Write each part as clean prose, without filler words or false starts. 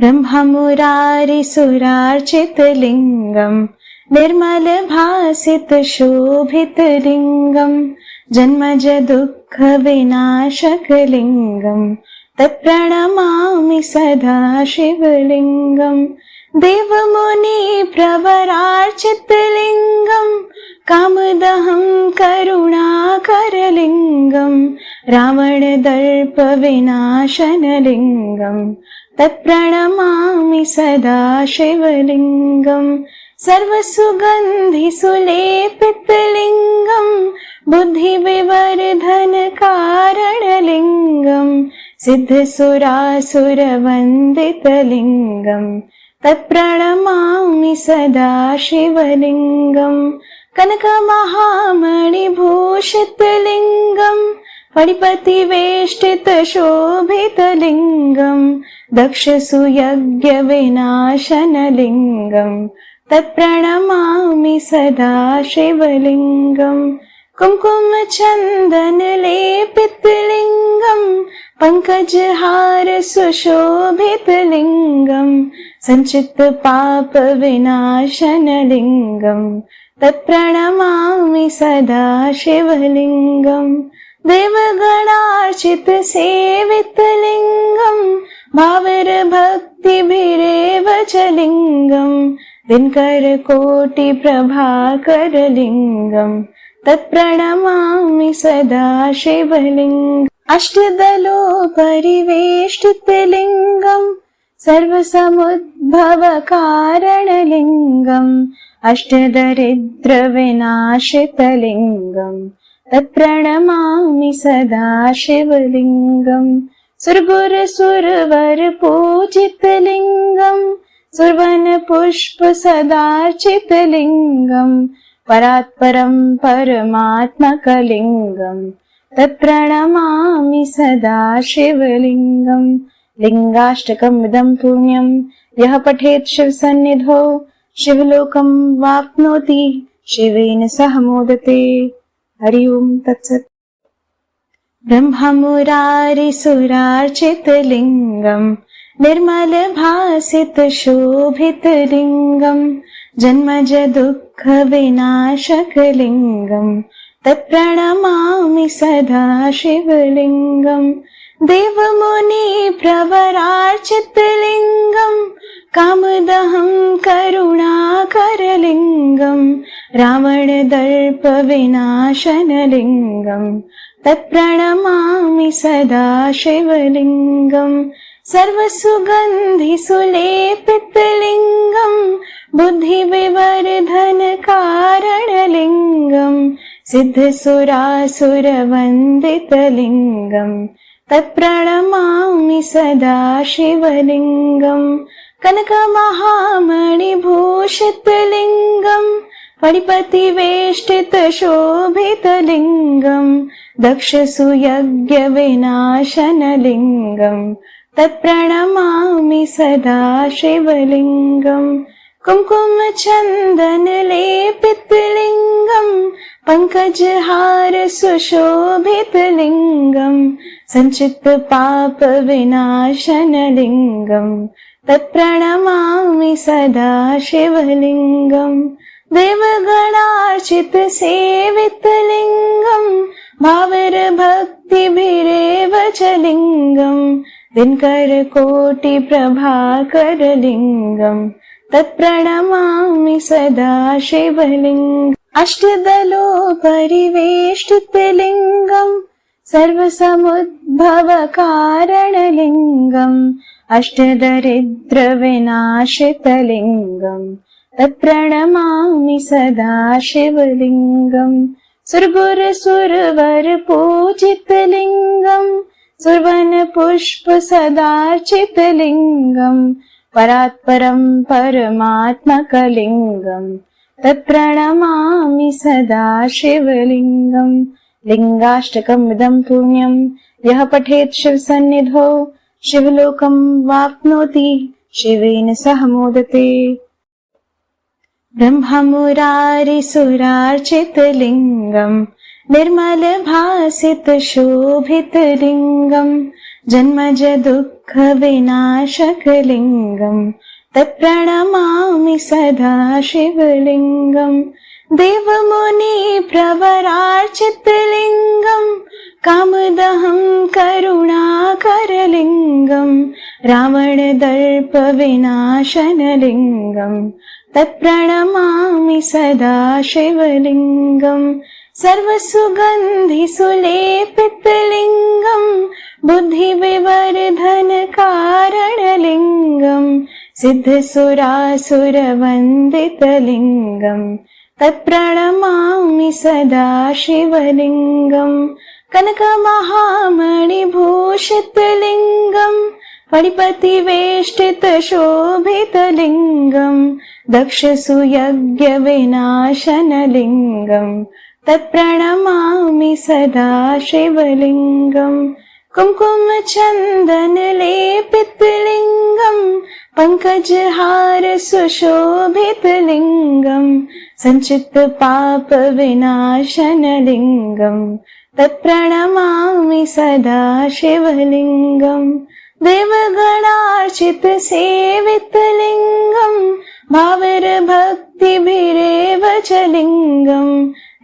ब्रह्ममुरारिसुरार्चितलिङ्गम् निर्मलभासितशोभितलिङ्गम् जन्मज दुःखविनाशकलिङ्गम् तत्प्रणमामि सदा शिवलिङ्गम् देवमुनिप्रवरार्चितलिङ्गम् कामदहं करुणाकरलिङ्गम् रावणदर्पविनाशनलिङ्गम् तत्प्रणमामि सदा शिवलिङ्गम् सर्वसुगन्धिसुलेपितलिङ्गम् बुद्धिविवर्धनकारणलिङ्गम् सिद्धसुरासुरवन्दितलिङ्गम् तत्प्रणमामि सदा शिवलिङ्गम् कनकमहामणिभूषितलिङ्गम् फणिपतिवेष्टितशोभितलिङ्गम् दक्षसुयज्ञविनाशनलिङ्गम् तत्प्रणमामि सदा शिवलिङ्गम् कुङ्कुमचन्दनलेपितलिङ्गम् पङ्कजहारसुशोभितलिङ्गम् सञ्चित्तपापविनाशनलिङ्गम् तत्प्रणमामि सदा शिवलिङ्गम् देवगणार्चितसेवितलिङ्गम् भावरभक्तिभिरेव च लिङ्गम् दिनकरकोटिप्रभाकरलिङ्गम् तत्प्रणमामि सदा शिवलिङ्गम् अष्टदलोपरिवेष्टितलिङ्गम् सर्वसमुद्भवकारणलिङ्गम् अष्टदरिद्रविनाशितलिङ्गम् तत्प्रणमामि सदा शिवलिङ्गम् सुरगुरुसुरवरपूजितलिङ्गम् सुरवनपुष्पसदार्चितलिङ्गम् परात्परं परमात्मकलिङ्गम् तत्प्रणमामि सदा शिवलिङ्गम् लिङ्गाष्टकमिदं पुण्यं यः पठेत् शिवसन्निधौ शिवलोकं वाप्नोति शिवेन सह मोदते। हरि ओम तत्सत्। ब्रह्ममुरारिसुरार्चितलिङ्गम् निर्मलभासितशोभितलिङ्गम् जन्मज दुःखविनाशकलिङ्गम् तत्प्रणमामि सदा शिवलिङ्गम् देवमुनिप्रवरार्चितलिङ्गम् कामदहं करुणाकरलिङ्गम् रावणदर्पविनाशनलिङ्गम् तत्प्रणमामि सदा शिवलिङ्गम् सर्वसुगन्धिसुलेपितलिङ्गम् बुद्धिविवर्धनकारणलिङ्गम् सिद्धसुरासुरवन्दितलिङ्गम् तत्प्रणमामि सदा शिवलिङ्गम् कनकमहामणिभूषितलिङ्गम् फणिपतिवेष्टितशोभितलिङ्गम् दक्षसुयज्ञविनाशनलिङ्गम् तत्प्रणमामि सदा शिवलिङ्गम् कुङ्कुमचन्दनलेपितलिङ्गम् पङ्कजहारसुशोभितलिङ्गम् सञ्चित्तपापविनाशनलिङ्गम् तत्प्रणमामि सदा शिवलिङ्गम् देवगणार्चितसेवितलिङ्गम् भावरभक्तिभिरेव च लिङ्गम् दिनकरकोटिप्रभाकरलिङ्गम् तत्प्रणमामि सदा शिवलिङ्गम् अष्टदलोपरिवेष्टितलिङ्गम् सर्वसमुद्भवकारणलिङ्गम् अष्टदरिद्रविनाशितलिङ्गम् तत्प्रणमामि सदा शिवलिङ्गम् सुरगुरुसुरवरपूजितलिङ्गम् सुरवनपुष्पसदार्चितलिङ्गम् परात्परं परमात्मकलिङ्गम् तत्प्रणमामि सदा शिवलिङ्गम् लिङ्गाष्टकमिदं पुण्यं यः पठेत् शिवसन्निधौ शिवलोकं वाप्नोति शिवेन सह मोदते। ब्रह्ममुरारिसुरार्चितलिङ्गम् निर्मलभासितशोभितलिङ्गम् जन्मज दुःख विनाशकलिङ्गम् तत्प्रणमामि सदा शिवलिङ्गम् देवमुनि प्रवरार्चितलिङ्गम् कामदहं करुणाकरलिङ्गम् रावणदर्प विनाशनलिङ्गम् तत्प्रणमामि सदा शिवलिङ्गम् सर्वसुगन्धिसुलेपितलिङ्गम् बुद्धिविवर्धनकारणलिङ्गम् सिद्धसुरासुरवन्दितलिङ्गम् तत्प्रणमामि सदा शिवलिङ्गम् कनकमहामणिभूषितलिङ्गम् फणिपतिवेष्टितशोभितलिङ्गम् दक्षसुयज्ञविनाशनलिङ्गम् तत्प्रणमामि सदा शिवलिङ्गम् कुङ्कुमचन्दनलेपितलिङ्गम् पङ्कजहार सुशोभितलिङ्गम् सञ्चित्तपापविनाशनलिङ्गम् तत्प्रणमामि सदा शिवलिङ्गम् देवगणार्चितसेवितलिङ्गम् भावरभक्तिभिरेव च लिङ्गम्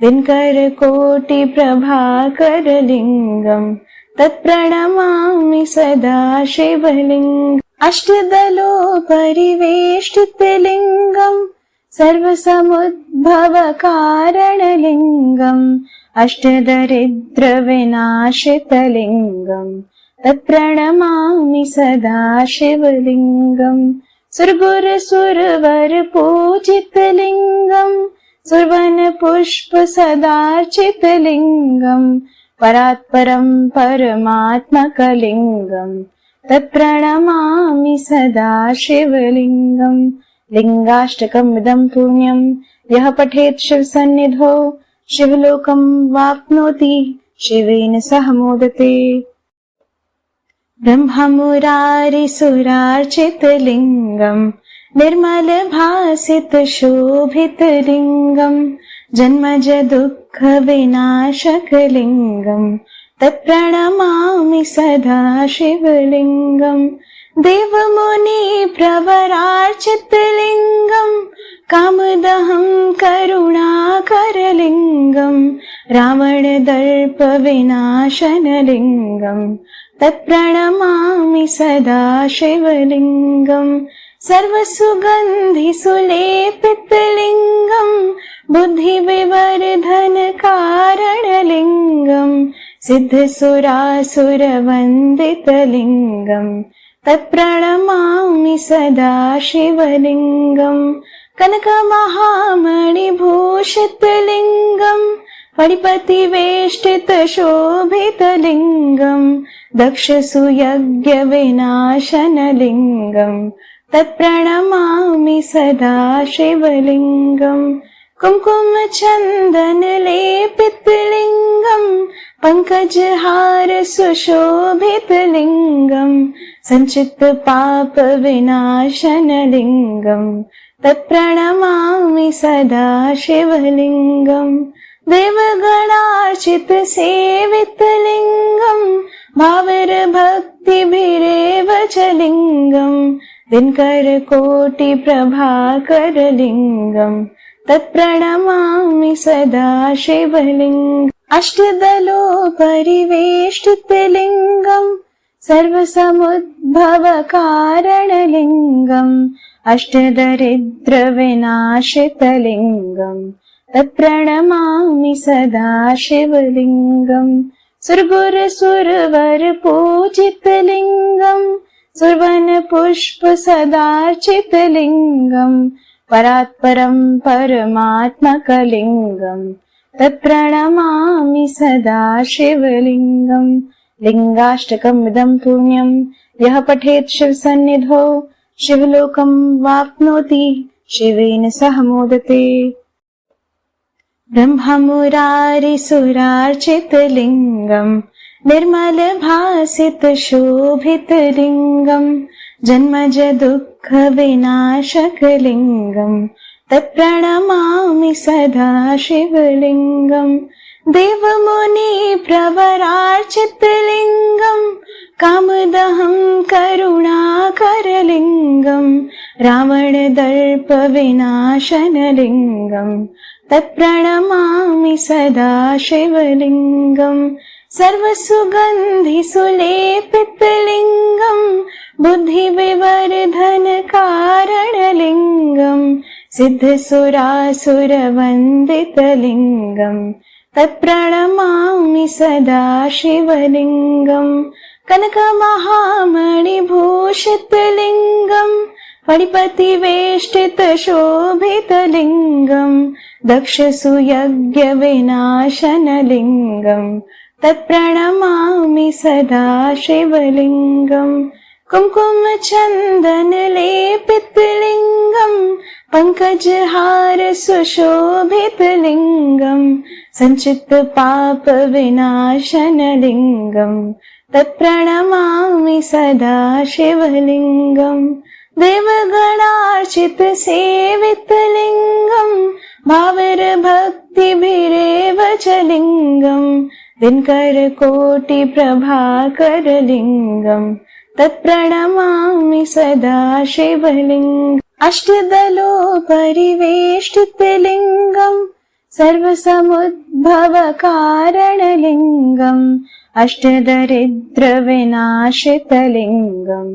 दिनकरकोटिप्रभाकरलिङ्गम् तत्प्रणमामि सदा शिवलिङ्गम् अष्टदलोपरिवेष्टितलिङ्गम् सर्वसमुद्भवकारणलिङ्गम् अष्टदरिद्रविनाशितलिङ्गम् तत्प्रणमामि सदा शिवलिङ्गम् सुरगुरुसुरवरपूजितलिङ्गम् सुरवनपुष्पसदार्चितलिङ्गम् परात्परं परमात्मकलिङ्गम् तत्प्रणमामि सदा शिवलिङ्गम् लिङ्गाष्टकमिदं पुण्यं यः पठेत् शिवसन्निधौ शिवलोकं वाप्नोति शिवेन सह मोदते। ब्रह्ममुरारिसुरार्चितलिङ्गम् निर्मलभासितशोभितलिङ्गम् जन्मज दुःखविनाशकलिङ्गम् तत्प्रणमामि सदा शिवलिङ्गम् देवमुनि प्रवरार्चितलिङ्गम् कामदहं करुणाकरलिङ्गम् रावणदर्प विनाशनलिङ्गम् तत्प्रणमामि सदा शिवलिङ्गम् सर्वसुगन्धिसुलेपितलिङ्गम् बुद्धिविवर्धनकारणलिङ्गम् सिद्धसुरासुरवन्दितलिङ्गम् तत्प्रणमामि सदा शिवलिङ्गम् कनकमहामणिभूषितलिङ्गम् फणिपतिवेष्टितशोभितलिङ्गम् दक्षसुयज्ञविनाशनलिङ्गम् तत्प्रणमामि सदा शिवलिङ्गम् कुङ्कुमचन्दनलेपितलिङ्गम् पङ्कजहार सुशोभितलिङ्गम् सञ्चित्तपापविनाशनलिङ्गम् तत्प्रणमामि सदा शिवलिङ्गम् देवगणार्चितसेवितलिङ्गम् भावरभक्तिभिरेव च लिङ्गम् दिनकरकोटिप्रभाकरलिङ्गम् तत्प्रणमामि सदा शिवलिङ्गम् अष्टदलोपरिवेष्टितलिङ्गम् सर्वसमुद्भवकारणलिङ्गम् अष्टदरिद्रविनाशितलिङ्गम् तत्प्रणमामि सदा शिवलिङ्गम् सुरगुरुसुरवरपूजितलिङ्गम् सुरवनपुष्पसदार्चितलिङ्गम् परात्परं परमात्मकलिङ्गम् तत्प्रणमामि सदा शिवलिङ्गम् लिङ्गाष्टकमिदं पुण्यं यः पठेत् शिवसन्निधौ शिवलोकं वाप्नोति शिवेन सह मोदते। ब्रह्ममुरारिसुरार्चितलिङ्गम् निर्मलभासितशोभितलिङ्गम् जन्मज दुःखविनाशकलिङ्गम् तत्प्रणमामि सदा शिवलिङ्गम् देवमुनि प्रवरार्चितलिङ्गम् कामदहं करुणाकरलिङ्गम् रावणदर्पविनाशनलिङ्गम् तत्प्रणमामि सदा शिवलिङ्गम् सर्वसुगन्धिसुलेपितलिङ्गम् बुद्धिविवर्धनकारणलिङ्गम् सिद्धसुरासुरवन्दितलिङ्गम् तत्प्रणमामि सदा शिवलिङ्गम् कनकमहामणिभूषितलिङ्गम् फणिपतिवेष्टितशोभितलिङ्गम् दक्षसुयज्ञविनाशनलिङ्गम् तत्प्रणमामि सदा शिवलिङ्गम् कुङ्कुमचन्दनलेपितलिङ्गम् पङ्कजहारसुशोभितलिङ्गम् सञ्चित्तपापविनाशनलिङ्गम् तत्प्रणमामि सदा शिवलिङ्गम् देवगणार्चितसेवितलिङ्गम् भावरभक्तिभिरेव च लिङ्गम् दिनकरकोटिप्रभाकरलिङ्गम् तत्प्रणमामि सदा शिवलिङ्गम् अष्टदलोपरिवेष्टितलिङ्गम् सर्वसमुद्भवकारणलिङ्गम् अष्टदरिद्रविनाशितलिङ्गम्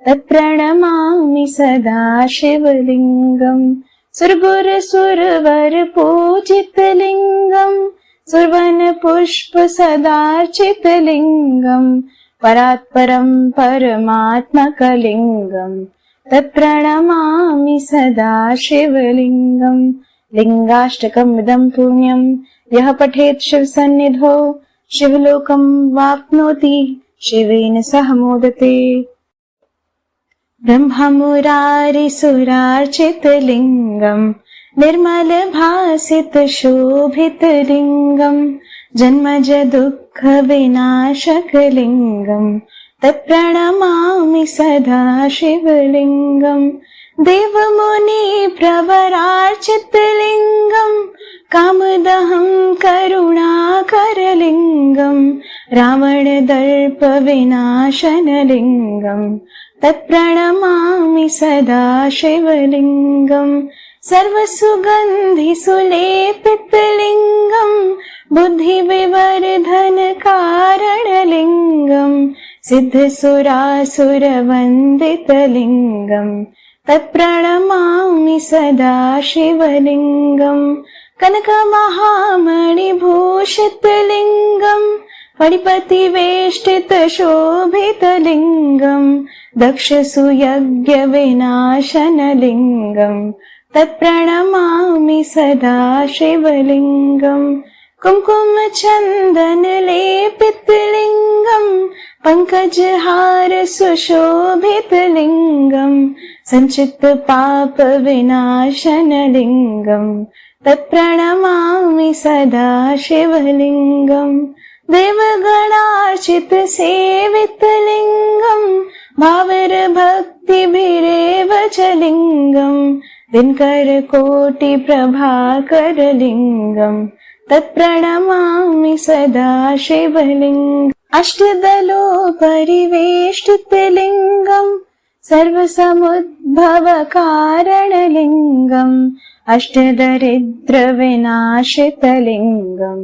तत्प्रणमामि सदा शिवलिङ्गम् सुरगुरुसुरवरपूजितलिङ्गम् सुरवनपुष्पसदार्चितलिङ्गम् परात्परं परमात्मकलिङ्गम् तत्प्रणमामि सदा शिवलिङ्गम् लिङ्गाष्टकमिदं पुण्यं यः पठेत् शिवसन्निधौ शिवलोकं वाप्नोति शिवेन सह मोदते। ब्रह्ममुरारिसुरार्चितलिङ्गम् निर्मलभासितशोभितलिङ्गम् जन्मजदुःखविनाशकलिङ्गम् तत्प्रणमामि सदा शिवलिङ्गम् देवमुनिप्रवरार्चितलिङ्गम् कामदहं करुणाकरलिङ्गम् रावणदर्पविनाशनलिङ्गम् तत्प्रणमामि सदा शिवलिङ्गम् सर्वसुगन्धिसुलेपितलिङ्गम् बुद्धिविवर्धनकारणलिङ्गम् सिद्धसुरासुरवन्दितलिङ्गम् तत्प्रणमामि सदा शिवलिङ्गम् कनकमहामणिभूषितलिङ्गम् फणिपतिवेष्टितशोभितलिङ्गम् दक्षसुयज्ञविनाशनलिङ्गम् तत्प्रणमामि सदा शिवलिङ्गम् कुङ्कुमचन्दनलेपितलिङ्गम् पङ्कजहारसुशोभितलिङ्गम् सञ्चित्तपापविनाशनलिङ्गम् तत्प्रणमामि सदा शिवलिङ्गम् देवगणार्चितसेवितलिङ्गम् भावरभक्तिभिरेव च लिङ्गम् दिनकरकोटिप्रभाकरलिङ्गम् तत्प्रणमामि सदा शिवलिङ्गम् अष्टदलोपरिवेष्टितलिङ्गम् सर्वसमुद्भवकारणलिङ्गम् अष्टदरिद्रविनाशितलिङ्गम्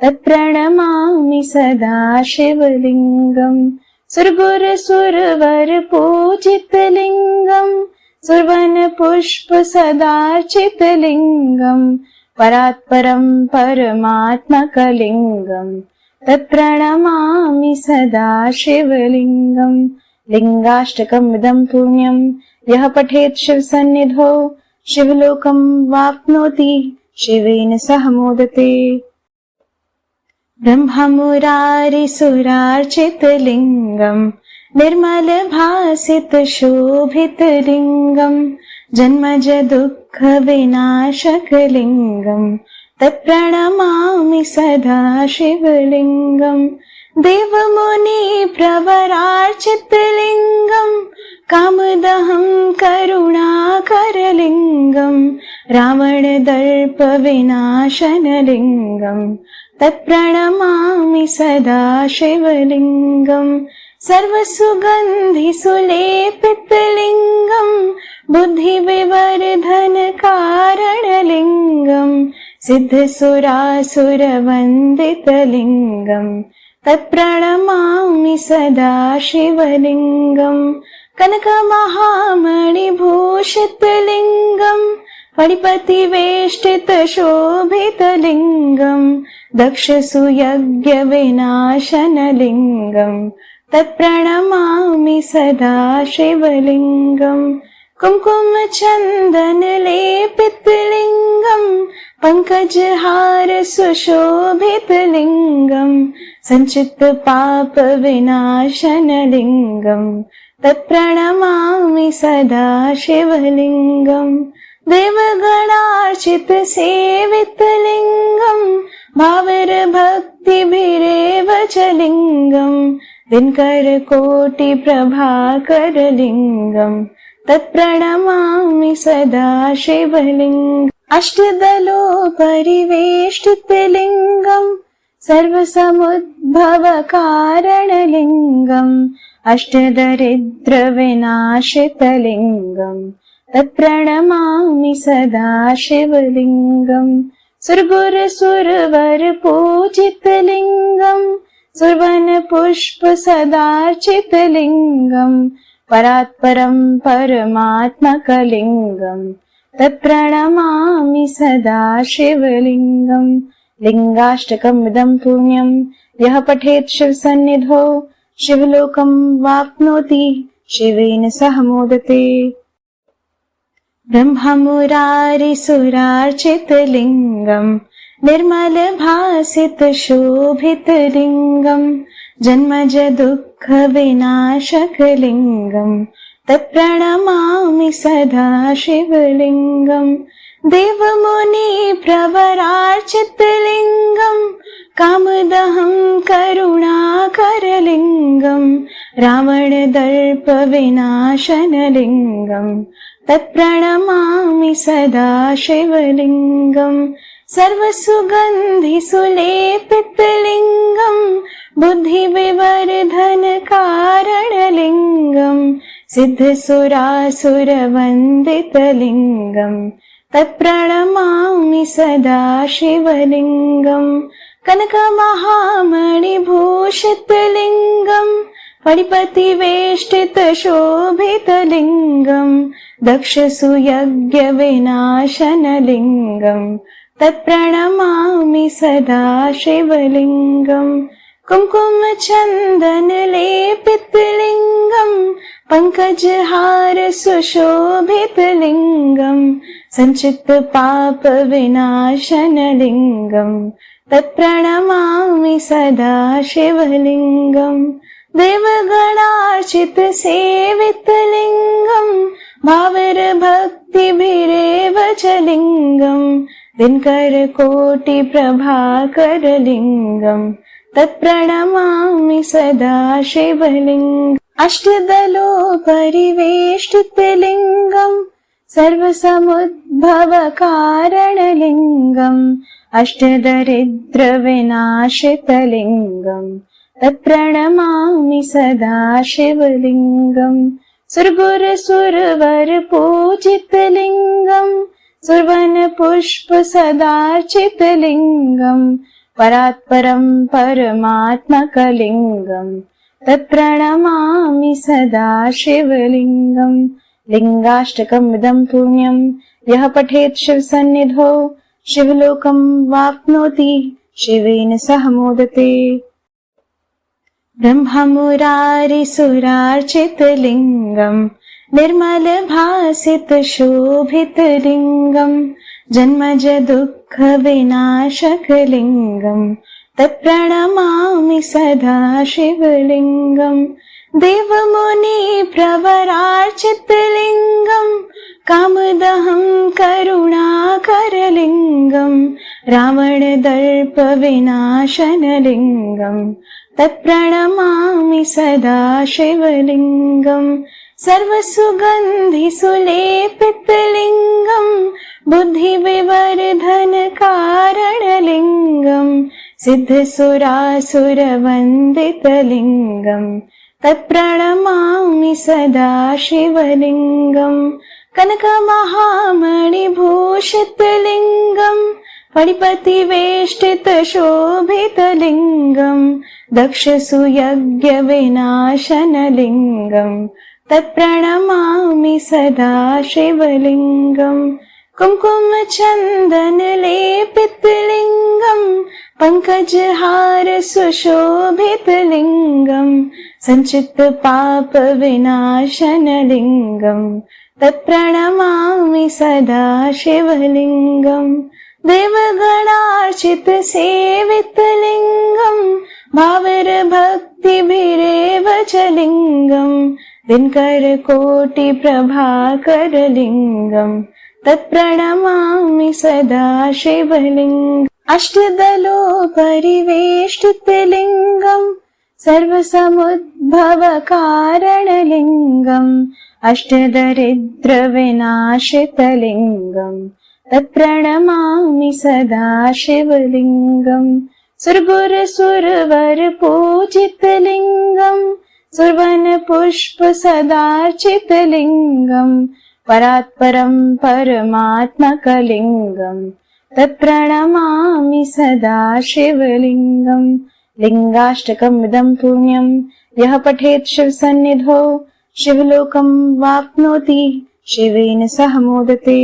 तत्प्रणमामि सदा शिवलिङ्गम् सुरगुरुसुरवरपूजितलिङ्गम् सुरवनपुष्पसदार्चितलिङ्गम् परात्परं परमात्मकलिङ्गम् तत्प्रणमामि सदा शिवलिङ्गम् लिङ्गाष्टकमिदं पुण्यं यः पठेत् शिवसन्निधौ शिवलोकं वाप्नोति शिवेन सह मोदते। ब्रह्ममुरारिसुरार्चितलिङ्गम् निर्मलभासितशोभितलिङ्गम् जन्मजदुःखविनाशकलिङ्गम् तत्प्रणमामि सदा शिवलिङ्गम् देवमुनिप्रवरार्चितलिङ्गम् कामदहं करुणाकरलिङ्गम् रावणदर्पविनाशनलिङ्गम् तत्प्रणमामि सदा शिवलिङ्गम् सर्वसुगन्धिसुलेपितलिङ्गम् बुद्धिविवर्धनकारणलिङ्गम् सिद्धसुरासुरवन्दितलिङ्गम् तत्प्रणमामि सदा शिवलिङ्गम् कनकमहामणिभूषितलिङ्गम् फणिपतिवेष्टितशोभितलिङ्गम् दक्षसुयज्ञविनाशनलिङ्गम् तत्प्रणमामि सदा शिवलिङ्गम् कुङ्कुमचन्दनलेपितलिङ्गम् पङ्कजहारसुशोभितलिङ्गम् सञ्चित्तपापविनाशनलिङ्गम् तत्प्रणमामि सदा शिवलिङ्गम् देवगणार्चितसेवितलिङ्गम् भावरभक्तिभिरेव च लिङ्गम् दिनकरकोटिप्रभाकरलिङ्गम् तत्प्रणमामि सदा शिवलिङ्गम् अष्टदलोपरिवेष्टितलिङ्गम् सर्वसमुद्भवकारणलिङ्गम् अष्टदरिद्रविनाशितलिङ्गम् तत्प्रणमामि सदा शिवलिङ्गम् सुरगुरुसुरवरपूजितलिङ्गम् सुरवनपुष्पसदार्चितलिङ्गम् परात्परम् परमात्मकलिङ्गम् तत्प्रणमामि सदा शिवलिङ्गम् लिङ्गाष्टकमिदं पुण्यं यः पठेत् शिवसन्निधौ शिवलोकं वाप्नोति शिवेन सह मोदते। ब्रह्ममुरारिसुरार्चितलिङ्गम् निर्मलभासितशोभितलिङ्गम् जन्मजदुःखविनाशकलिङ्गम् तत्प्रणमामि सदा शिवलिङ्गम् देवमुनिप्रवरार्चितलिङ्गम् कामदहं करुणाकरलिङ्गम् रावणदर्पविनाशनलिङ्गम् तत्प्रणमामि सदा शिवलिङ्गम् सर्वसुगन्धिसुलेपितलिङ्गम् बुद्धिविवर्धनकारणलिङ्गम् सिद्धसुरासुरवन्दितलिङ्गम् तत्प्रणमामि सदा शिवलिङ्गम् कनकमहामणिभूषितलिङ्गम् फणिपतिवेष्टितशोभितलिङ्गम् दक्षसुयज्ञविनाशनलिङ्गम् तत्प्रणमामि सदा शिवलिङ्गम् कुङ्कुमचन्दनलेपितलिङ्गम् पङ्कजहारसुशोभितलिङ्गम् सञ्चित्तपापविनाशनलिङ्गम् तत्प्रणमामि सदा शिवलिङ्गम् देवगणार्चितसेवितलिङ्गम् भावरभक्तिभिरेव च लिङ्गम् दिनकरकोटिप्रभाकरलिङ्गम् तत्प्रणमामि सदा शिवलिङ्गम् अष्टदलोपरिवेष्टितलिङ्गम् सर्वसमुद्भवकारणलिङ्गम् अष्टदरिद्रविनाशितलिङ्गम् तत्प्रणमामि सदा शिवलिङ्गम् सुरगुरुसुरवरपूजितलिङ्गम् सुरवनपुष्पसदार्चितलिङ्गम् परात्परम् परमात्मकलिङ्गम् तत्प्रणमामि सदा शिवलिङ्गम् लिङ्गाष्टकमिदं पुण्यं यः पठेत् शिवसन्निधौ शिवलोकं वाप्नोति शिवेन सह मोदते। ब्रह्ममुरारिसुरार्चितलिङ्गम् निर्मलभासितशोभितलिङ्गम् जन्मजदुःखविनाशकलिङ्गम् तत्प्रणमामि सदा शिवलिङ्गम् देवमुनिप्रवरार्चितलिङ्गम् कामदहं करुणाकरलिङ्गम् रावणदर्पविनाशनलिङ्गम् तत्प्रणमामि सदा शिवलिङ्गम् सर्वसुगन्धिसुलेपितलिङ्गम् बुद्धिविवर्धनकारणलिङ्गम् सिद्धसुरासुरवन्दितलिङ्गम् तत्प्रणमामि सदा शिवलिङ्गम् कनकमहामणिभूषितलिङ्गम् फणिपतिवेष्टितशोभितलिङ्गम् दक्षसुयज्ञविनाशनलिङ्गम् तत्प्रणमामि सदा शिवलिङ्गम् कुङ्कुमचन्दनलेपितलिङ्गम् पङ्कजहार सुशोभितलिङ्गम् सञ्चित्तपापविनाशनलिङ्गम् तत्प्रणमामि सदा शिवलिङ्गम् देवगणार्चितसेवितलिङ्गम् भावरभक्तिभिरेव च लिङ्गम् दिनकरकोटिप्रभाकरलिङ्गम् तत्प्रणमामि सदा शिवलिङ्गम् अष्टदलोपरिवेष्टितलिङ्गम् सर्वसमुद्भवकारणलिङ्गम् अष्टदरिद्रविनाशितलिङ्गम् तत्प्रणमामि सदा शिवलिङ्गम् सुरगुरुसुरवरपूजितलिङ्गम् सुरवनपुष्पसदार्चितलिङ्गम् परात्परम् परमात्मकलिङ्गम् तत्प्रणमामि सदा शिवलिङ्गम् लिङ्गाष्टकमिदं पुण्यम् यः पठेत् शिवसन्निधौ शिवलोकं वाप्नोति शिवेन सह मोदते।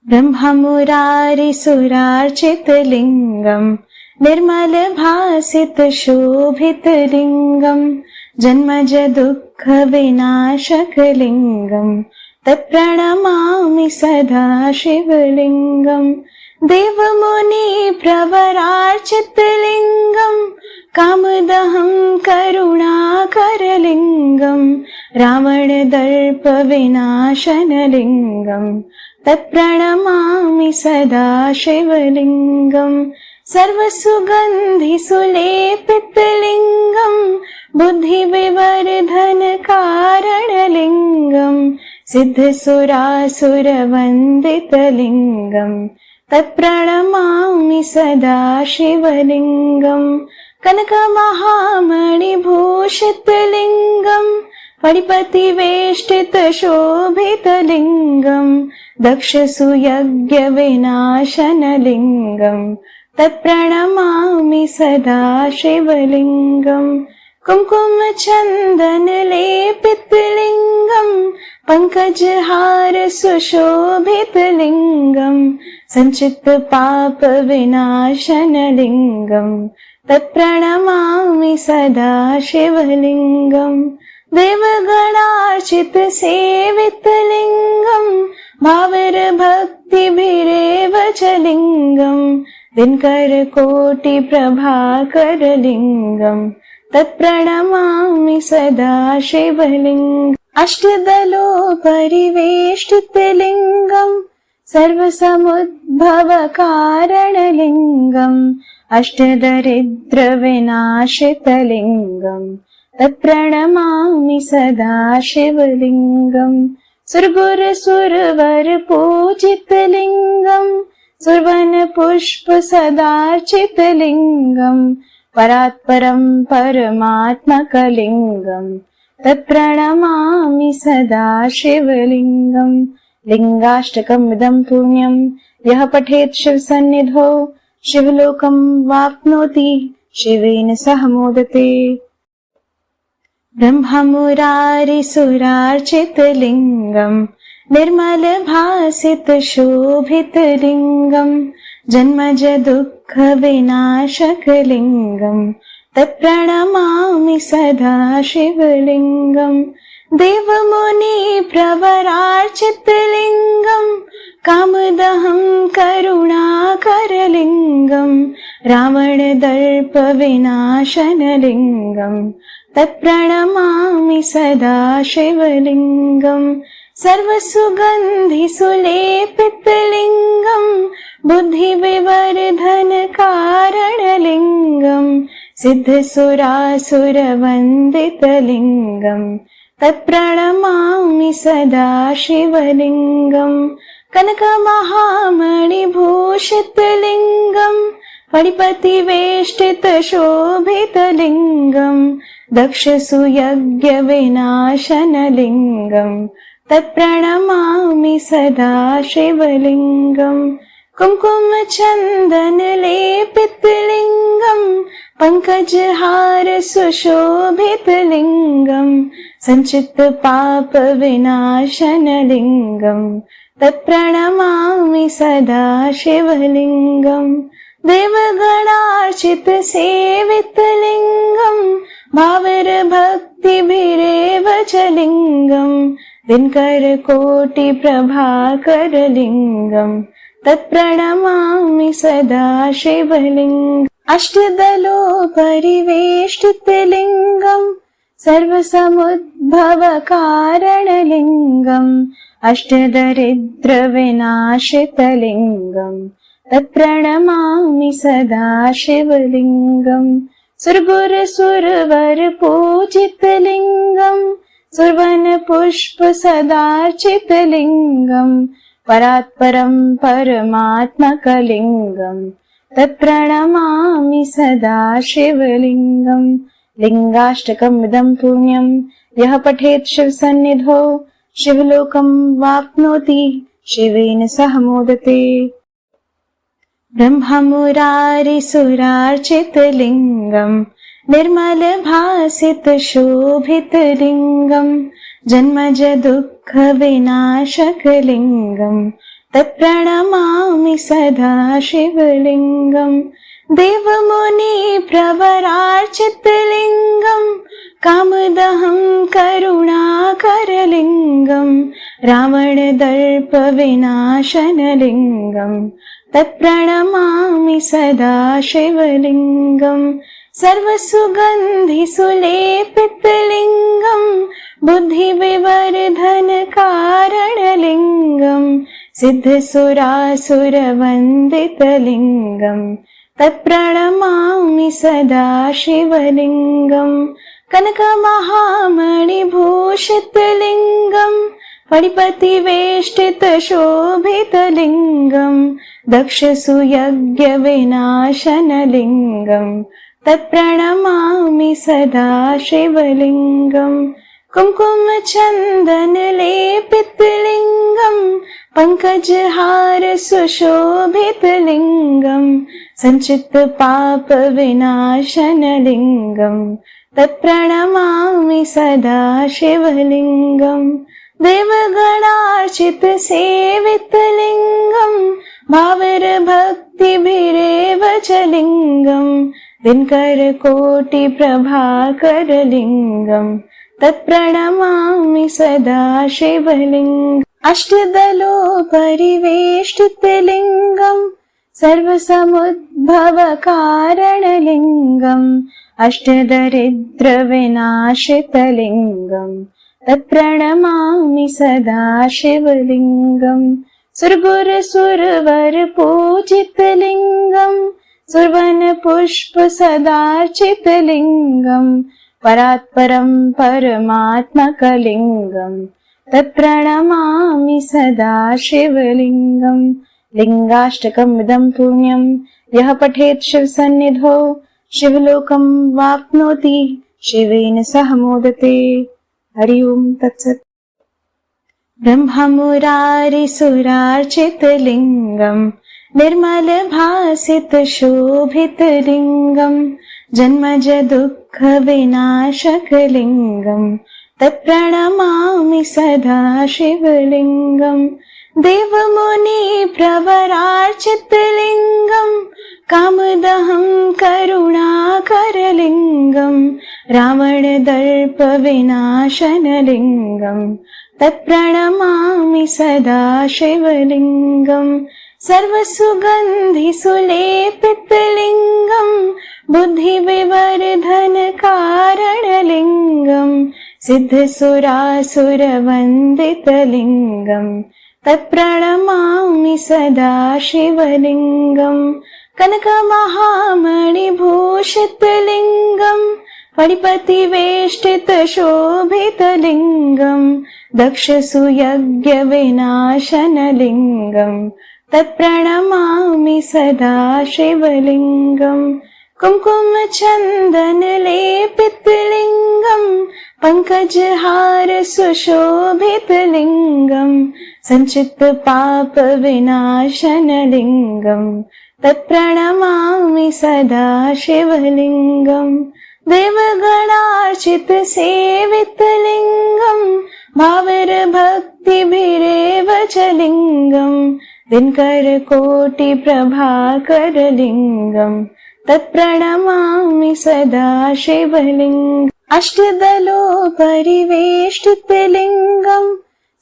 ब्रह्ममुरारिसुरार्चितलिङ्गम् निर्मलभासितशोभितलिङ्गम् जन्मजदुःखविनाशकलिङ्गम् तत्प्रणमामि सदा शिवलिङ्गम् देवमुनिप्रवरार्चितलिङ्गम् कामदहं करुणाकरलिङ्गम् रावणदर्पविनाशनलिङ्गम् तत्प्रणमामि सदा शिवलिङ्गम् सर्वसुगन्धिसुलेपितलिङ्गम् बुद्धिविवर्धनकारणलिङ्गम् सिद्धसुरासुरवन्दितलिङ्गम् तत्प्रणमामि सदा शिवलिङ्गम् कनकमहामणिभूषितलिङ्गम् फणिपतिवेष्टितशोभितलिङ्गम् दक्षसुयज्ञविनाशनलिङ्गम् तत्प्रणमामि सदा शिवलिङ्गम् कुङ्कुमचन्दनलेपितलिङ्गम् पङ्कजहार सुशोभितलिङ्गम् सञ्चित्तपापविनाशनलिङ्गम् तत्प्रणमामि सदा शिवलिङ्गम् देवगणार्चितसेवितलिङ्गम् भावरभक्तिभिरेव च लिङ्गम् दिनकरकोटिप्रभाकरलिङ्गम् तत्प्रणमामि सदा शिवलिङ्गम् अष्टदलोपरिवेष्टितलिङ्गम् सर्वसमुद्भवकारणलिङ्गम् अष्टदरिद्रविनाशितलिङ्गम् तत्प्रणमामि सदा शिवलिङ्गम् सुरगुरुसुरवरपूजितलिङ्गम् सुरवनपुष्पसदार्चितलिङ्गम् परात्परम् परमात्मकलिङ्गम् तत्प्रणमामि सदा शिवलिङ्गम् लिङ्गाष्टकमिदं पुण्यम् यः पठेत् शिवसन्निधौ शिवलोकं वाप्नोति शिवेन सह मोदते। ब्रह्ममुरारिसुरार्चितलिङ्गम् निर्मलभासितशोभितलिङ्गम् जन्मजदुःखविनाशकलिङ्गम् तत्प्रणमामि सदा शिवलिङ्गम् देवमुनिप्रवरार्चितलिङ्गम् कामदहं करुणाकरलिङ्गम् रावणदर्पविनाशनलिङ्गम् तत्प्रणमामि सदा शिवलिङ्गम् सर्वसुगन्धिसुलेपितलिङ्गम् बुद्धिविवर्धनकारणलिङ्गम् सिद्धसुरासुरवन्दितलिङ्गम् तत्प्रणमामि सदा शिवलिङ्गम् कनकमहामणिभूषितलिङ्गम् फणिपतिवेष्टितशोभितलिङ्गम् दक्षसुयज्ञविनाशनलिङ्गम् तत्प्रणमामि सदा शिवलिङ्गम् कुङ्कुमचन्दनलेपितलिङ्गम् पङ्कजहार सुशोभितलिङ्गम् सञ्चित्तपापविनाशनलिङ्गम् तत्प्रणमामि सदा शिवलिङ्गम् देवगणार्चितसेवितलिङ्गम् भावरभक्तिभिरेव च लिङ्गम् दिनकरकोटिप्रभाकरलिङ्गम् तत्प्रणमामि सदा शिवलिङ्गम् अष्टदलोपरिवेष्टितलिङ्गम् सर्वसमुद्भवकारणलिङ्गम् अष्टदरिद्रविनाशितलिङ्गम् तत्प्रणमामि सदा शिवलिङ्गम् सुरगुरुसुरवरपूजितलिङ्गम् सुरवनपुष्पसदार्चितलिङ्गम् परात्परम् परमात्मकलिङ्गम् तत्प्रणमामि सदा शिवलिङ्गम् लिङ्गाष्टकमिदं पुण्यं यः पठेत् शिवसन्निधौ शिवलोकं वाप्नोति शिवेन सह मोदते। ब्रह्ममुरारिसुरार्चितलिङ्गम् निर्मलभासितशोभितलिङ्गम् जन्मजदुःखविनाशकलिङ्गम् तत्प्रणमामि सदा शिवलिङ्गम् देवमुनिप्रवरार्चितलिङ्गम् कामदहं करुणाकरलिङ्गम् रावणदर्पविनाशनलिङ्गम् तत्प्रणमामि सदा शिवलिङ्गम् सर्वसुगन्धिसुलेपितलिङ्गम् बुद्धिविवर्धनकारणलिङ्गम् सिद्धसुरासुरवन्दितलिङ्गम् तत्प्रणमामि सदा शिवलिङ्गम् कनकमहामणिभूषितलिङ्गम् फणिपतिवेष्टितशोभितलिङ्गम् दक्षसुयज्ञविनाशनलिङ्गम् तत्प्रणमामि सदा शिवलिङ्गम् कुङ्कुमचन्दनलेपितलिङ्गम् पङ्कजहार सुशोभितलिङ्गम् सञ्चित्तपापविनाशनलिङ्गम् तत्प्रणमामि सदा शिवलिङ्गम् देवगणार्चितसेवितलिङ्गम् भावरभक्तिभिरेव च लिङ्गम् दिनकरकोटिप्रभाकरलिङ्गम् तत्प्रणमामि सदा शिवलिङ्गम् अष्टदलोपरिवेष्टितलिङ्गम् सर्वसमुद्भवकारणलिङ्गम् अष्टदरिद्रविनाशितलिङ्गम् तत्प्रणमामि सदा शिवलिङ्गम् सुरगुरुसुरवरपूजितलिङ्गम् सुरवनपुष्पसदार्चितलिङ्गम् परात्परम् परमात्मकलिङ्गम् तत्प्रणमामि सदा शिवलिङ्गम् लिङ्गाष्टकमिदं पुण्यं यः पठेत् शिवसन्निधौ शिवलोकं वाप्नोति शिवेन सह मोदते। हरि ओम तत्सत्। ब्रह्ममुरारिसुरार्चितलिङ्गम् निर्मलभासितशोभितलिङ्गम् जन्मजदुःखविनाशकलिङ्गम् तत्प्रणमामि सदा शिवलिङ्गम् देवमुनिप्रवरार्चितलिङ्गम् कामदहं करुणाकरलिङ्गम् रावणदर्पविनाशनलिङ्गम् तत्प्रणमामि सदा शिवलिङ्गम् सर्वसुगन्धिसुलेपितलिङ्गम् बुद्धिविवर्धनकारणलिङ्गम् सिद्धसुरासुरवन्दितलिङ्गम् तत्प्रणमामि सदा शिवलिङ्गम् कनकमहामणिभूषितलिङ्गम् फणिपतिवेष्टितशोभितलिङ्गम् दक्षसुयज्ञविनाशनलिङ्गम् तत्प्रणमामि सदा शिवलिङ्गम् कुङ्कुमचन्दनलेपितलिङ्गम् पङ्कजहार सुशोभितलिङ्गम् सञ्चित्तपापविनाशनलिङ्गम् तत्प्रणमामि सदा शिवलिङ्गम् देवगणार्चितसेवितलिङ्गम् भावरभक्तिभिरेव च लिङ्गम् दिनकरकोटिप्रभाकरलिङ्गम् तत्प्रणमामि सदा शिवलिङ्गम् अष्टदलोपरिवेष्टितलिङ्गम्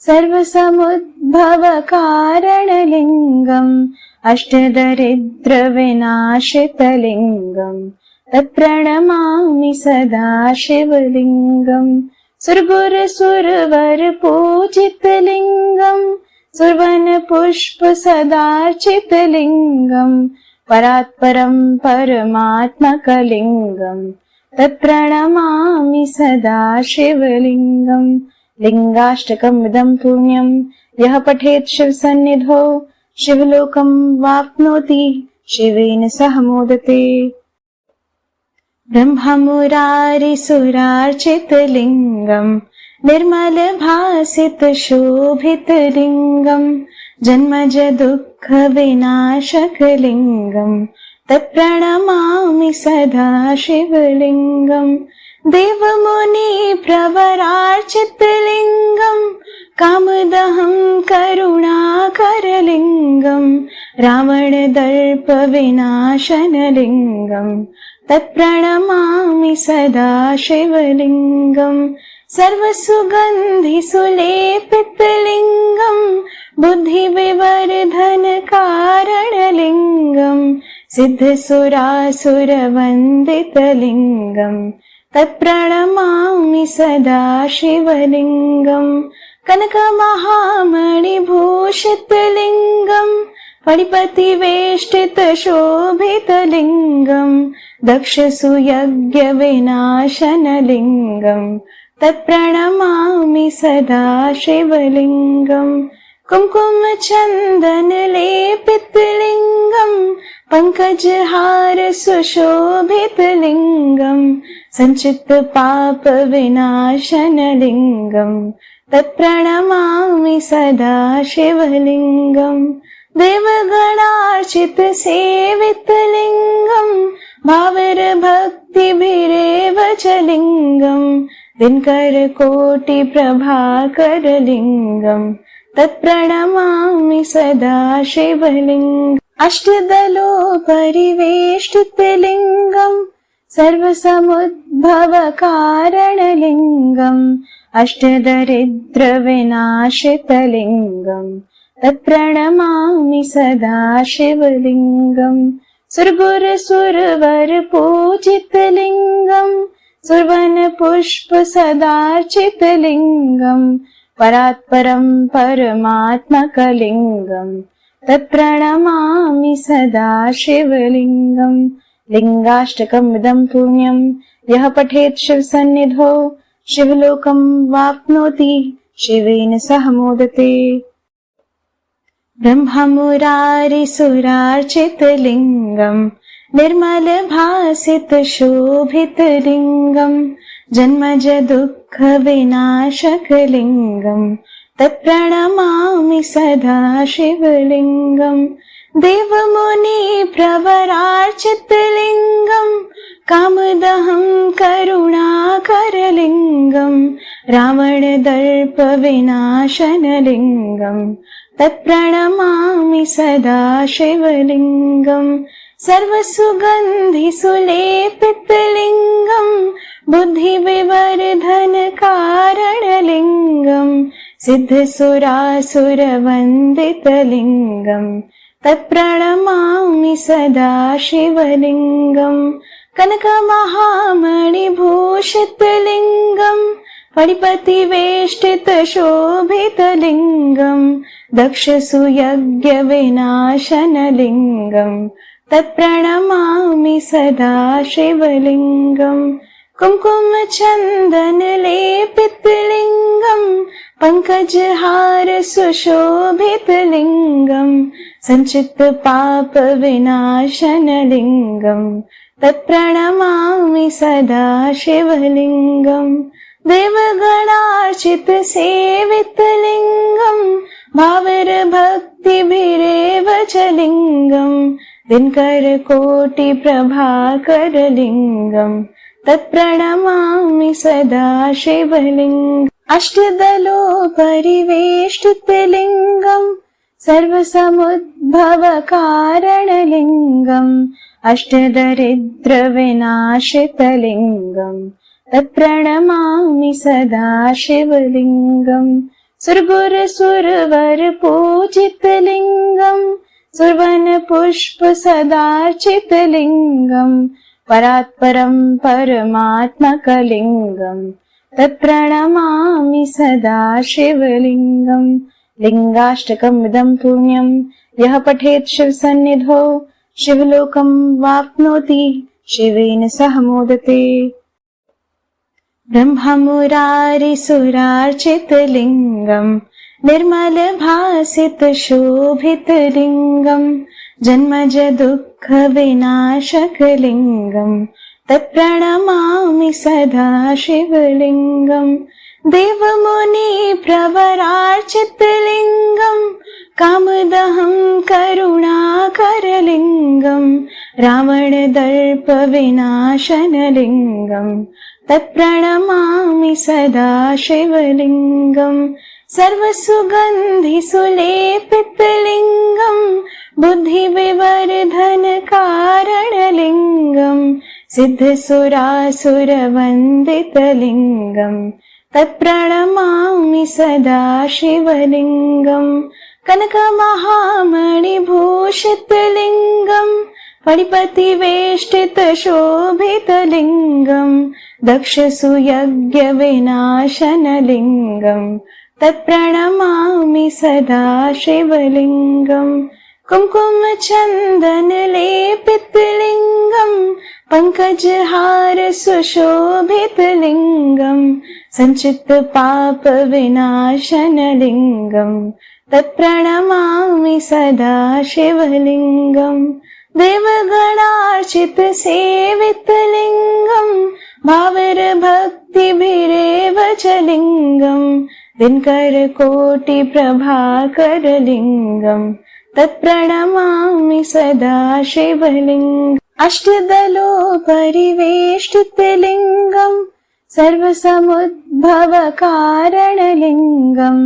सर्वसमुद्भवकारणलिङ्गम् अष्टदरिद्रविनाशितलिङ्गम् तत्प्रणमामि सदा शिवलिङ्गम् सुरगुरुसुरवरपूजितलिङ्गम् सुवर्णपुष्पसदार्चितलिङ्गम् परात्परम् परमात्मकलिङ्गम् तत्प्रणमामि सदा शिवलिङ्गम् लिङ्गाष्टकमिदम् पुण्यम् यः पठेत् शिवसन्निधौ शिवलोकम् वाप्नोति शिवेन सह मोदते ब्रह्ममुरारिसुरार्चितलिङ्गम् निर्मलभासितशोभितलिङ्गम् जन्मज दुःखविनाशकलिङ्गम् तत्प्रणमामि सदा शिवलिङ्गम् देवमुनिप्रवरार्चितलिङ्गम् कामदहम् करुणाकरलिङ्गम् रावणदर्पविनाशनलिङ्गम् तत्प्रणमामि सदा शिवलिङ्गम् सर्वसुगन्धिसुलेपितलिङ्गम् बुद्धिविवर्धनकारणलिङ्गम् सिद्धसुरासुरवन्दितलिङ्गम् तत्प्रणमामि सदा शिवलिङ्गम् कनकमहामणिभूषितलिङ्गम् फणिपतिवेष्टितशोभितलिङ्गम् दक्षसुयज्ञविनाशनलिङ्गम् तत्प्रणमामि सदा शिवलिङ्गम् कुङ्कुमचन्दनलेपितलिङ्गम् पङ्कजहार सुशोभितलिङ्गम् सञ्चित्तपापविनाशनलिङ्गम् तत्प्रणमामि सदा शिवलिङ्गम् देवगणार्चितसेवितलिङ्गम् भावरभक्तिभिरेव च लिङ्गम् दिनकरकोटिप्रभाकरलिङ्गम् तत्प्रणमामि सदा शिवलिङ्गम् अष्टदलोपरिवेष्टितलिङ्गम् सर्वसमुद्भवकारणलिङ्गम् अष्टदरिद्रविनाशितलिङ्गम् तत्प्रणमामि सदा शिवलिङ्गम् सुरगुरुसुरवरपूजितलिङ्गम् सुवर्णपुष्पसदार्चितलिङ्गम् परात्परम् परमात्मकलिङ्गम् तत्प्रणमामि सदा शिवलिङ्गम् लिङ्गाष्टकमिदम् पुण्यम् यः पठेत् शिवसन्निधौ शिवलोकम् वाप्नोति शिवेन सह मोदते ब्रह्ममुरारिसुरार्चितलिङ्गम् निर्मलभासितशोभितलिङ्गम् जन्मज दुःखविनाशकलिङ्गम् तत्प्रणमामि सदा शिवलिङ्गम् देवमुनिप्रवरार्चितलिङ्गम् कामदहम् करुणाकरलिङ्गम् रावणदर्पविनाशनलिङ्गम् तत्प्रणमामि सदा शिवलिङ्गम् सर्वसुगन्धिसुलेपितलिङ्गम् बुद्धिविवर्धनकारणलिङ्गम् सिद्धसुरासुरवन्दितलिङ्गम् तत्प्रणमामि सदा शिवलिङ्गम् कनकमहामणिभूषितलिङ्गम् फणिपतिवेष्टितशोभितलिङ्गम् दक्षसुयज्ञविनाशनलिङ्गम् तत्प्रणमामि सदा शिवलिङ्गम् कुमकुम चंदन लेपित लिंगम पंकजहार सुशोभित लिंगम संचित पाप विनाशन लिंगम तत्प्रणमामि सदा शिवलिंगम देवगणार्चित सेवित लिंगम भावर भक्ति भिरेव च लिंगम दिनकर कोटि प्रभाकर लिंगम तत्प्रणमामि सदा शिवलिंगम अष्टदलो परिवेष्टित लिंगम सर्वसमुद्भव कारण लिंगम अष्टदरिद्र विनाशित लिंगम तत्प्रणमामि सदा शिवलिंगम सुरगुर सुरवर पूजित लिंगम सुरवन पुष्प सदार्चित लिंगम परात्परं परमात्मक लिंगम तत्प्रणमामि सदा शिवलिंगम लिंगाष्टकमिदं पुण्यं यः पठेत् शिवसन्निधौ शिवलोकं वाप्नोति शिवेन सह मोदते ब्रह्ममुरारिसुरार्चित लिंगम निर्मल भासित शोभित लिंगम जन्मज दुःख विनाशक लिंगम तत्प्रणमामि सदा शिवलिंगम देवमुनि प्रवरार्चित लिंगम कामदहं करुणाकर लिंगम रावण दर्प विनाशन लिंगम तत्प्रणमामि सदा शिवलिंगम सर्वसुगंधि सुलेपित लिंगम बुद्धि विवर्धन कारण लिंगम सिद्ध सुरासुर वंदित लिंगम तत्प्रणमामि सदा शिवलिंगम कनक महामणि भूषित लिंगम पणिपति वेष्टित शोभित लिंगम दक्ष सुयज्ञ विनाशन लिंगम तत्प्रणमामि सदा शिवलिंगम कुमकुम चंदन लेपित लिंगम पंकजहार सुशोभित लिंगम संचित पाप विनाशन लिंगम तत्प्रणमामि सदा शिवलिंगम देवगणार्चित सेवित लिंगम भावर भक्ति भिरेव च लिंगम दिनकर कोटि प्रभाकर लिंगम तत्प्रणमामि सदा शिवलिंगम अष्टदलो परिवेष्टित लिंगम सर्वसमुद्भव कारण लिंगम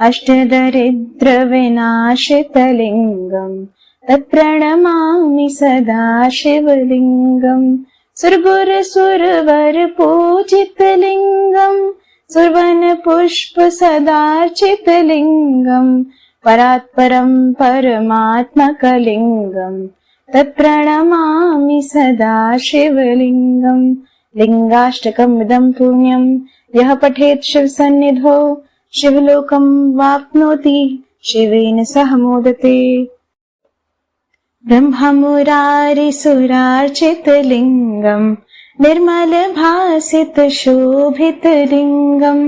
अष्टदरिद्र विनाशित लिंगम तत्प्रणमामि सदा शिवलिंगम सुरगुर सुरवर पूजित लिंगम सुरवन पुष्प सदार्चित लिंगम परात्परं परमात्मक लिंगम तत्प्रणमामि सदा शिवलिंगम लिंगाष्टकमिदं पुण्यं यः पठेत् शिवसन्निधौ शिवलोकं वाप्नोति शिवेन सह मोदते ब्रह्ममुरारिसुरार्चित लिंगम निर्मल भासित शोभित लिंगम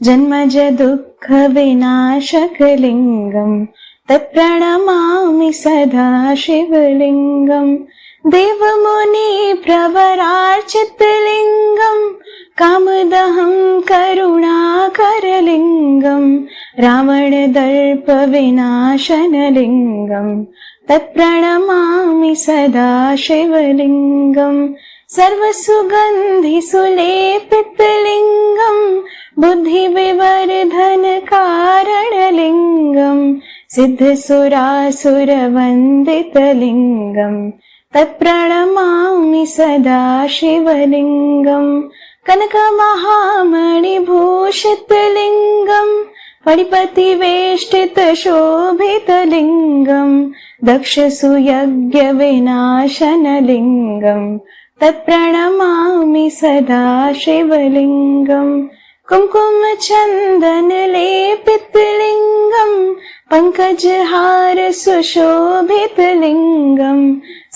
जन्मज दुःख विनाशक लिंगम तत्प्रणमामि सदा शिवलिंगम देवमुनि प्रवरार्चित लिंगम कामदहं करुणाकर लिंगम रावण दर्प विनाशन लिंगम तत्प्रणमामि सदा शिवलिंगम सर्वसुगंधि सुलेपित लिंगम बुद्धि विवर्धन कारण लिंगम सिद्ध सुरासुर वंदित लिंगम तत्प्रणमामि सदा शिवलिंगम कनक महामणि भूषित लिंगम पणिपति वेष्टित शोभित लिंगम दक्ष सुयज्ञ विनाशन लिंगम तत्प्रणमामि सदा शिवलिंगम कुमकुम चंदन लेपित लिंगम पंकजहार सुशोभित लिंगम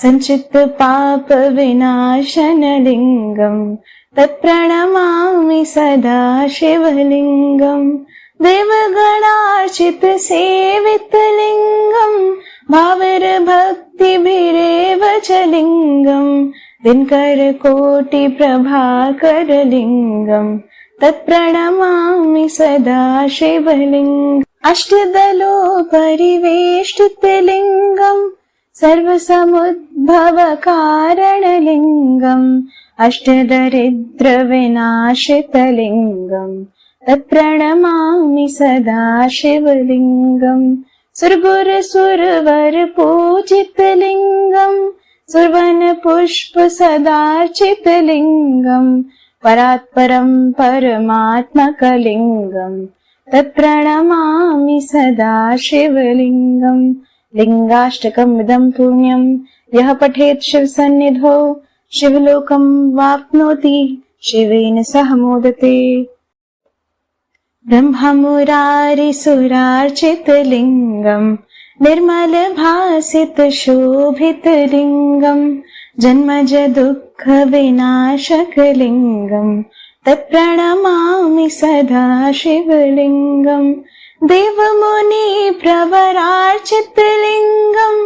संचित पाप विनाशन लिंगम तत्प्रणमामि सदा शिवलिङ्गम् देवगणार्चित सेवितलिङ्गम् भावरभक्तिभिरेव च लिङ्गम् दिनकरकोटिप्रभाकरलिङ्गम् तत्प्रणमामि सदा शिवलिङ्गम् अष्टदलोपरिवेष्टितलिङ्गम् सर्वसमुद्भवकारणलिङ्गम् अष्टदरिद्रविनाशितलिङ्गम् तत्प्रणमामि सदा शिवलिङ्गम् सुरगुरुसुरवरपूजितलिङ्गम् सुवर्णपुष्पसदार्चितलिङ्गम् परात्परम् परमात्मकलिङ्गम् तत्प्रणमामि सदा शिवलिङ्गम् लिङ्गाष्टकमिदम् पुण्यम् यः पठेत् शिवसन्निधौ शिवलोकम् वाप्नोति शिवेन सह मोदते ब्रह्ममुरारिसुरार्चितलिङ्गम् निर्मलभासितशोभितलिङ्गम् जन्मज दुःखविनाशकलिङ्गम् तत्प्रणमामि सदा शिवलिङ्गम् देवमुनिप्रवरार्चितलिङ्गम्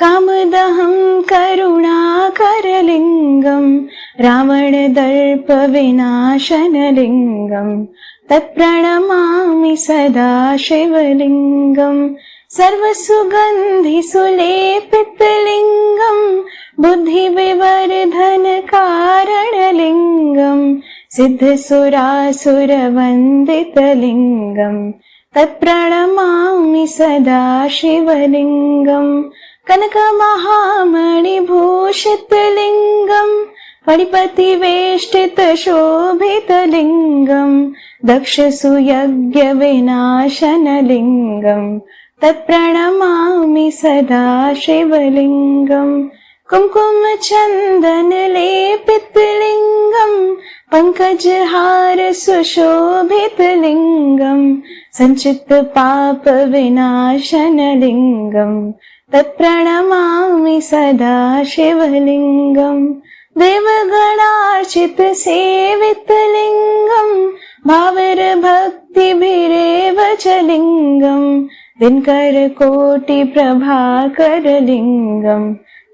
कामदहं करुणाकरलिङ्गम् रावणदर्पविनाशनलिङ्गम् तत्प्रणमामि सदा शिवलिङ्गम् सर्वसुगन्धिसुलेपितलिङ्गम् बुद्धिविवर्धनकारणलिङ्गम् सिद्धसुरासुरवन्दितलिङ्गम् तत्प्रणमामि सदा शिवलिङ्गम् कनकमहामणिभूषितलिङ्गम् फणिपतिवेष्टितशोभितलिङ्गम् दक्षसुयज्ञविनाशनलिङ्गम् तत्प्रणमामि सदा शिवलिङ्गम् कुङ्कुमचन्दनलेपितलिङ्गम् पङ्कजहारसुशोभितलिङ्गम् सञ्चित्तपापविनाशनलिङ्गम् तत्प्रणमामि सदा शिवलिङ्गम् देवगणार्चित सेवितलिङ्गम् भावरभक्तिभिरेव च लिङ्गम् दिनकरकोटिप्रभाकरलिङ्गम्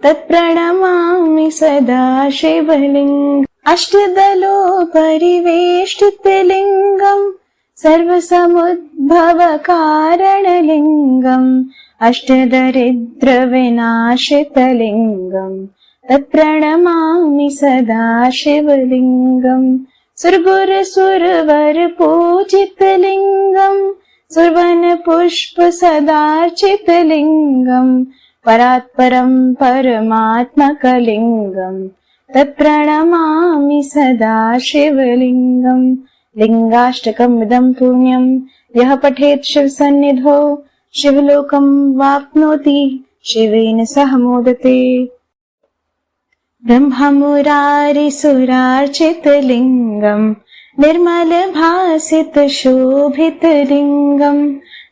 तत्प्रणमामि सदा शिवलिङ्गम् अष्टदलोपरिवेष्टितलिङ्गम् सर्वसमुद्भवकारणलिङ्गम् अष्टदरिद्रविनाशितलिङ्गम् तत्प्रणमामि सदा शिवलिङ्गम् सुरगुरुसुरवरपूजितलिङ्गम् सुवर्णपुष्पसदार्चितलिङ्गम् परात्परम् परमात्मकलिङ्गम् तत्प्रणमामि सदा शिवलिङ्गम् लिङ्गाष्टकमिदम् पुण्यम् यः पठेत् शिवसन्निधौ शिवलोकम् वाप्नोति शिवेन सह मोदते ब्रह्ममुरारिसुरार्चितलिङ्गम् निर्मलभासितशोभितलिङ्गम्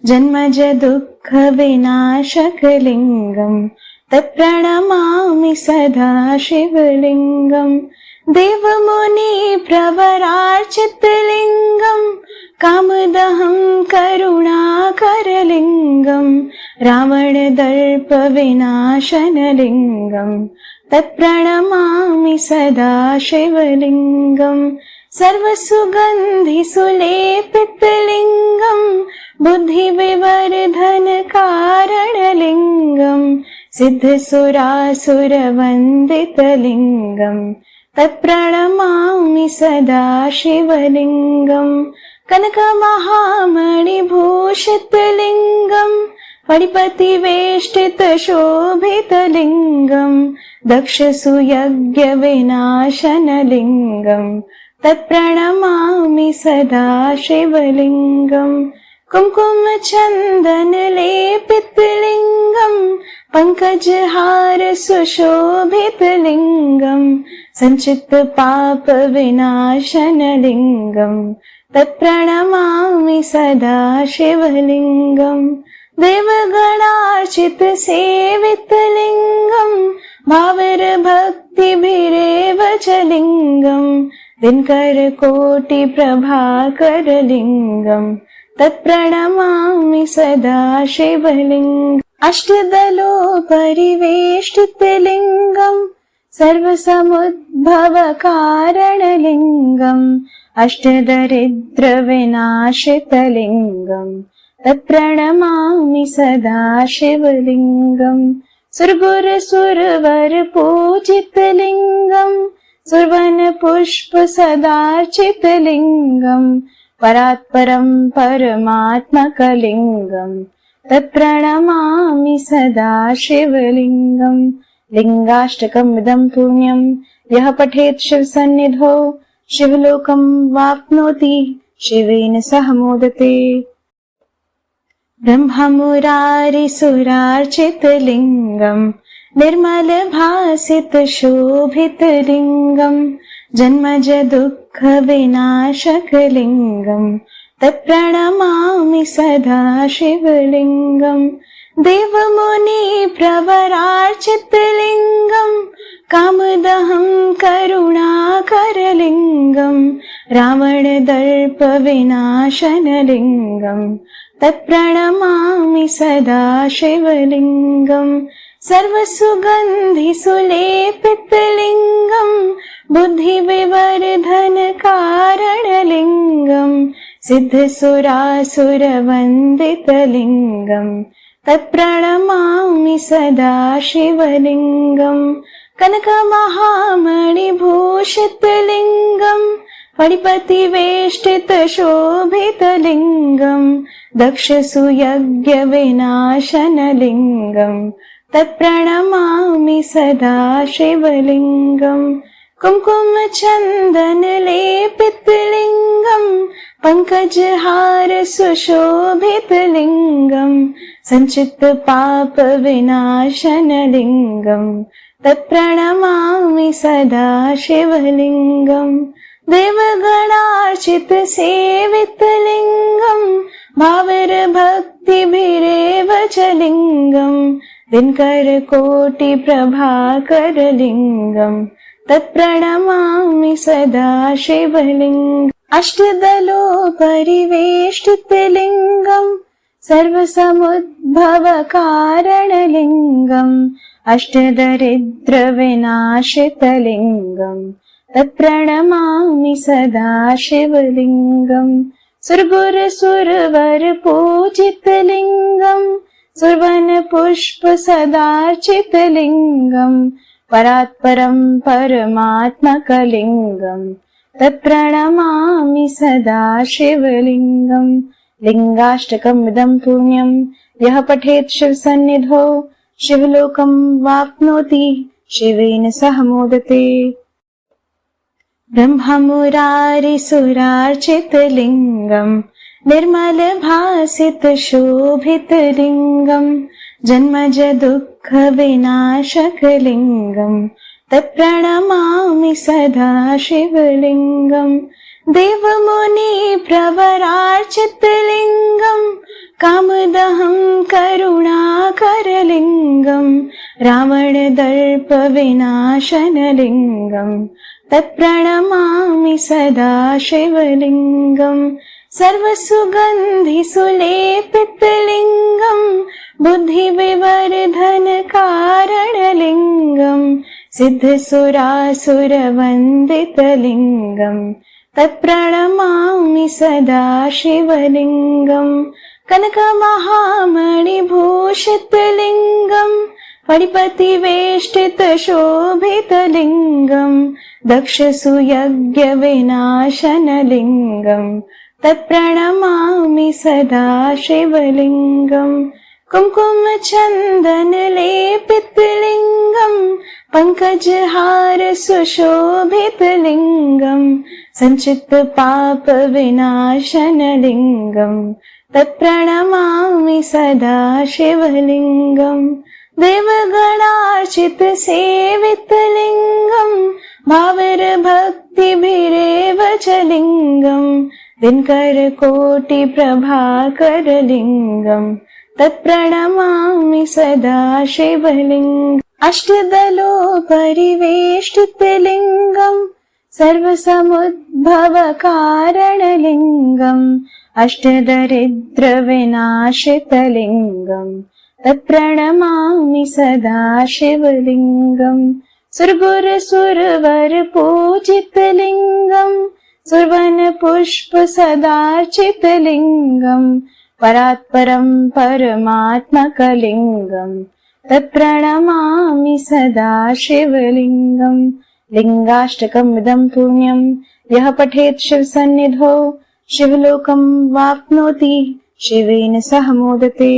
जन्मज दुःखविनाशकलिङ्गम् तत्प्रणमामि सदा शिवलिङ्गम् देवमुनिप्रवरार्चितलिङ्गम् कामदहं करुणाकरलिङ्गम् रावणदर्पविनाशनलिङ्गम् तत्प्रणमामि सदा शिवलिङ्गम् सर्वसुगन्धिसुलेपितलिङ्गम् बुद्धिविवर्धनकारणलिङ्गम् सिद्धसुरासुरवन्दितलिङ्गम् तत्प्रणमामि सदा शिवलिङ्गम् कनकमहामणिभूषितलिङ्गम् फणिपतिवेष्टितशोभितलिङ्गम् दक्षसुयज्ञविनाशनलिङ्गम् तत्प्रणमामि सदा शिवलिङ्गम् कुङ्कुमचन्दनलेपितलिङ्गम् पङ्कजहारसुशोभितलिङ्गम् सञ्चित्तपापविनाशनलिङ्गम् तत्प्रणमामि सदा शिवलिङ्गम् देवगणार्चित सेवितलिङ्गम् भावरभक्तिभिरेव च लिङ्गम् दिनकरकोटिप्रभाकरलिङ्गम् तत्प्रणमामि सदा शिवलिङ्गम् अष्टदलोपरिवेष्टितलिङ्गम् सर्वसमुद्भवकारणलिङ्गम् अष्टदरिद्रविनाशितलिङ्गम् तत्प्रणमामि सदा शिवलिङ्गम् सुरगुरुसुरवरपूजितलिङ्गम् सुवर्णपुष्पसदार्चितलिङ्गम् परात्परम् परमात्मकलिङ्गम् तत्प्रणमामि सदा शिवलिङ्गम् लिङ्गाष्टकमिदम् पुण्यम् यः पठेत् शिवसन्निधौ शिवलोकम् वाप्नोति शिवेन सह मोदते। ब्रह्ममुरारिसुरार्चितलिङ्गम् निर्मलभासितशोभितलिङ्गम् जन्मज दुःखविनाशकलिङ्गम् तत्प्रणमामि सदा शिवलिङ्गम् देवमुनिप्रवरार्चितलिङ्गम् कामदहम् करुणाकरलिङ्गम् रावणदर्पविनाशनलिङ्गम् तत्प्रणमामि सदा शिवलिङ्गम् सर्वसुगन्धिसुलेपितलिङ्गम् बुद्धिविवर्धनकारणलिङ्गम् सिद्धसुरासुरवन्दितलिङ्गम् तत्प्रणमामि सदा शिवलिङ्गम् कनकमहामणिभूषितलिङ्गम् फणिपतिवेष्टितशोभितलिङ्गम् दक्षसुयज्ञविनाशनलिङ्गम् तत्प्रणमामि सदा शिवलिङ्गम् कुङ्कुमचन्दनलेपितलिङ्गम् पङ्कजहारसुशोभितलिङ्गम् सञ्चित्तपापविनाशनलिङ्गम् तत्प्रणमामि सदा शिवलिङ्गम् देवगणार्चितसेवितलिङ्गम् भावरभक्तिभिरेव च लिङ्गम् दिनकरकोटिप्रभाकरलिङ्गम् तत्प्रणमामि सदा शिवलिङ्गम् अष्टदलोपरिवेष्टितलिङ्गम् सर्वसमुद्भवकारणलिङ्गम् अष्टदरिद्रविनाशितलिङ्गम् तत्प्रणमामि सदा शिवलिङ्गम् सुरगुरुसुरवरपूजितलिङ्गम् सुवर्णपुष्पसदार्चितलिङ्गम् परात्परम् परमात्मकलिङ्गम् तत्प्रणमामि सदा शिवलिङ्गम् लिङ्गाष्टकमिदम् पुण्यम् यः पठेत् शिवसन्निधौ शिवलोकम् वाप्नोति शिवेन सह मोदते। ब्रह्ममुरारिसुरार्चितलिङ्गम् निर्मलभासितशोभितलिङ्गम् जन्मज दुःखविनाशकलिङ्गम् तत्प्रणमामि सदा शिवलिङ्गम् देवमुनिप्रवरार्चितलिङ्गम् कामदहम् करुणाकरलिङ्गम् रावणदर्पविनाशनलिङ्गम् तत्प्रणमामि सदा शिवलिङ्गम् सर्वसुगन्धिसुलेपितलिङ्गम् बुद्धिविवर्धनकारणलिङ्गम् सिद्धसुरासुरवन्दितलिङ्गम् तत्प्रणमामि सदा शिवलिङ्गम् कनकमहामणिभूषितलिङ्गम् फणिपतिवेष्टितशोभितलिङ्गम् दक्षसुयज्ञविनाशनलिङ्गम् तत्प्रणमामि सदा शिवलिङ्गम् कुङ्कुमचन्दनलेपितलिङ्गम् पङ्कजहारसुशोभितलिङ्गम् सञ्चित्तपापविनाशनलिङ्गम् तत्प्रणमामि सदा शिवलिङ्गम् देवगणार्चितसेवितलिङ्गम् भावरभक्तिभिरेव च लिङ्गम् दिनकरकोटिप्रभाकरलिङ्गम् तत्प्रणमामि सदा शिवलिङ्गम् अष्टदलोपरिवेष्टितलिङ्गम् सर्वसमुद्भवकारणलिङ्गम् अष्टदरिद्रविनाशितलिङ्गम् तत्प्रणमामि सदा शिवलिङ्गम् सुरगुरुसुरवरपूजितलिङ्गम् सुवर्णपुष्पसदार्चितलिङ्गम् परात्परम् परमात्मकलिङ्गम् तत्प्रणमामि सदा शिवलिङ्गम् लिङ्गाष्टकमिदं पुण्यं यः पठेत् शिवसन्निधौ शिवलोकं वाप्नोति शिवेन सह मोदते।